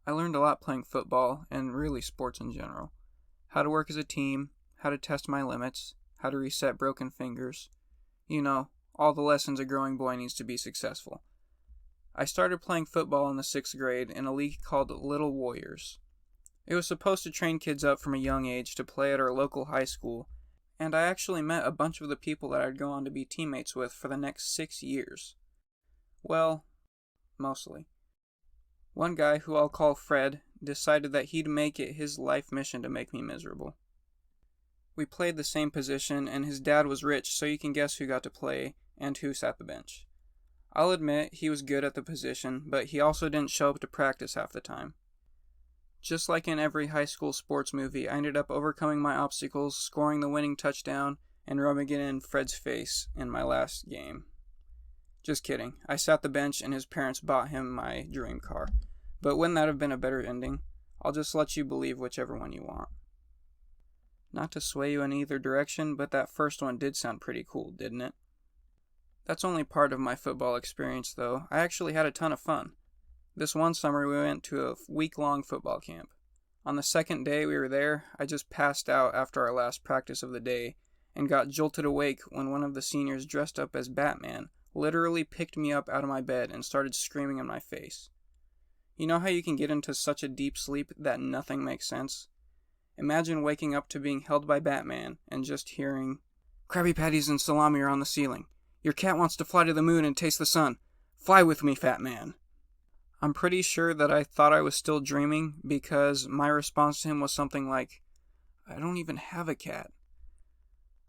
I learned a lot playing football and really sports in general. How to work as a team, how to test my limits, how to reset broken fingers. You know, all the lessons a growing boy needs to be successful. I started playing football in the 6th grade in a league called Little Warriors. It was supposed to train kids up from a young age to play at our local high school, and I actually met a bunch of the people that I'd go on to be teammates with for the next 6 years. Well, mostly. One guy, who I'll call Fred, decided that he'd make it his life mission to make me miserable. We played the same position, and his dad was rich, so you can guess who got to play and who sat the bench. I'll admit he was good at the position, but he also didn't show up to practice half the time. Just like in every high school sports movie, I ended up overcoming my obstacles, scoring the winning touchdown, and rubbing it in Fred's face in my last game. Just kidding. I sat the bench and his parents bought him my dream car. But wouldn't that have been a better ending? I'll just let you believe whichever one you want. Not to sway you in either direction, but that first one did sound pretty cool, didn't it? That's only part of my football experience, though. I actually had a ton of fun. This one summer we went to a week-long football camp. On the second day we were there, I just passed out after our last practice of the day and got jolted awake when one of the seniors dressed up as Batman literally picked me up out of my bed and started screaming in my face. You know how you can get into such a deep sleep that nothing makes sense? Imagine waking up to being held by Batman and just hearing, "Krabby Patties and salami are on the ceiling. Your cat wants to fly to the moon and taste the sun. Fly with me, fat man." I'm pretty sure that I thought I was still dreaming because my response to him was something like, "I don't even have a cat."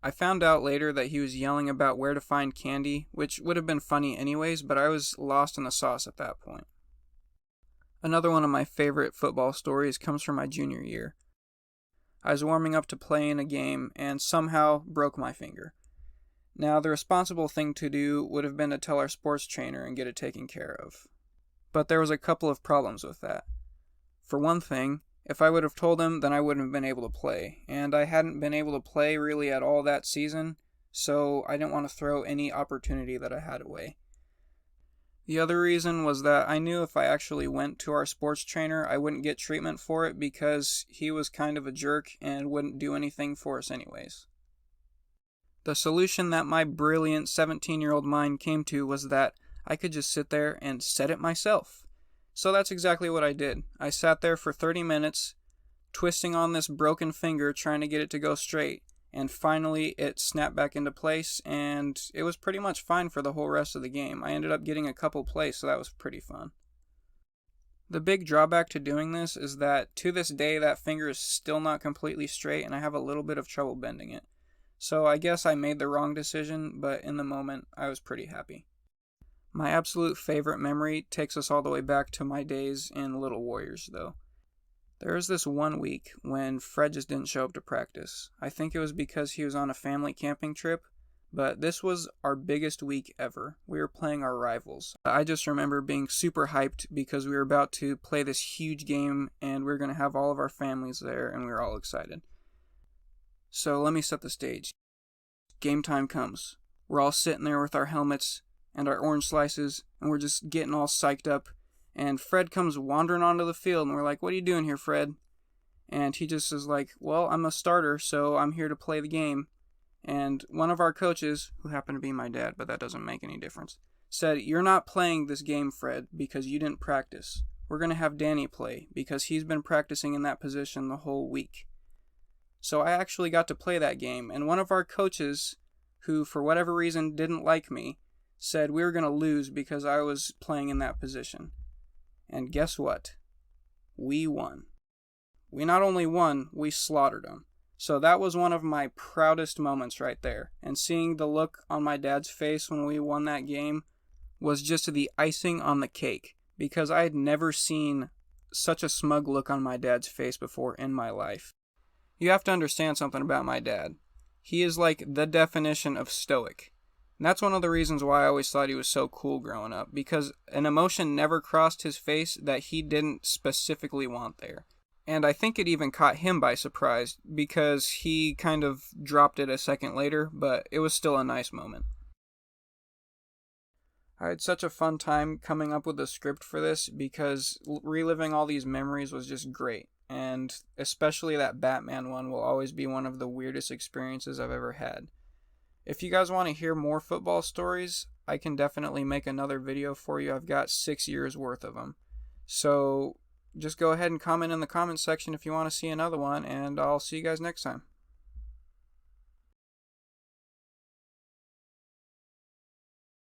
I found out later that he was yelling about where to find candy, which would have been funny anyways, but I was lost in the sauce at that point. Another one of my favorite football stories comes from my junior year. I was warming up to play in a game and somehow broke my finger. Now, the responsible thing to do would have been to tell our sports trainer and get it taken care of. But there was a couple of problems with that. For one thing, if I would have told him, then I wouldn't have been able to play, and I hadn't been able to play really at all that season, so I didn't want to throw any opportunity that I had away. The other reason was that I knew if I actually went to our sports trainer, I wouldn't get treatment for it because he was kind of a jerk and wouldn't do anything for us anyways. The solution that my brilliant 17-year-old mind came to was that I could just sit there and set it myself. So that's exactly what I did. I sat there for 30 minutes, twisting on this broken finger, trying to get it to go straight, and finally it snapped back into place, and it was pretty much fine for the whole rest of the game. I ended up getting a couple plays, so that was pretty fun. The big drawback to doing this is that to this day that finger is still not completely straight, and I have a little bit of trouble bending it. So I guess I made the wrong decision, but in the moment I was pretty happy. My absolute favorite memory takes us all the way back to my days in Little Warriors, though. There was this one week when Fred just didn't show up to practice. I think it was because he was on a family camping trip, but this was our biggest week ever. We were playing our rivals. I just remember being super hyped because we were about to play this huge game and we were going to have all of our families there and we were all excited. So let me set the stage. Game time comes. We're all sitting there with our helmets and our orange slices, and we're just getting all psyched up, and Fred comes wandering onto the field, and we're like, "What are you doing here, Fred?" And he just is like, "Well, I'm a starter, so I'm here to play the game." And one of our coaches, who happened to be my dad, but that doesn't make any difference, said, "You're not playing this game, Fred, because you didn't practice. We're going to have Danny play, because he's been practicing in that position the whole week." So I actually got to play that game, and one of our coaches, who for whatever reason didn't like me, said we were going to lose because I was playing in that position. And guess what? We won. We not only won, we slaughtered them. So that was one of my proudest moments right there. And seeing the look on my dad's face when we won that game was just the icing on the cake, because I had never seen such a smug look on my dad's face before in my life. You have to understand something about my dad. He is like the definition of stoic. And that's one of the reasons why I always thought he was so cool growing up, because an emotion never crossed his face that he didn't specifically want there. And I think it even caught him by surprise, because he kind of dropped it a second later, but it was still a nice moment. I had such a fun time coming up with a script for this because reliving all these memories was just great. And especially that Batman one will always be one of the weirdest experiences I've ever had. If you guys want to hear more football stories, I can definitely make another video for you. I've got 6 years worth of them. So just go ahead and comment in the comment section if you want to see another one, and I'll see you guys next time.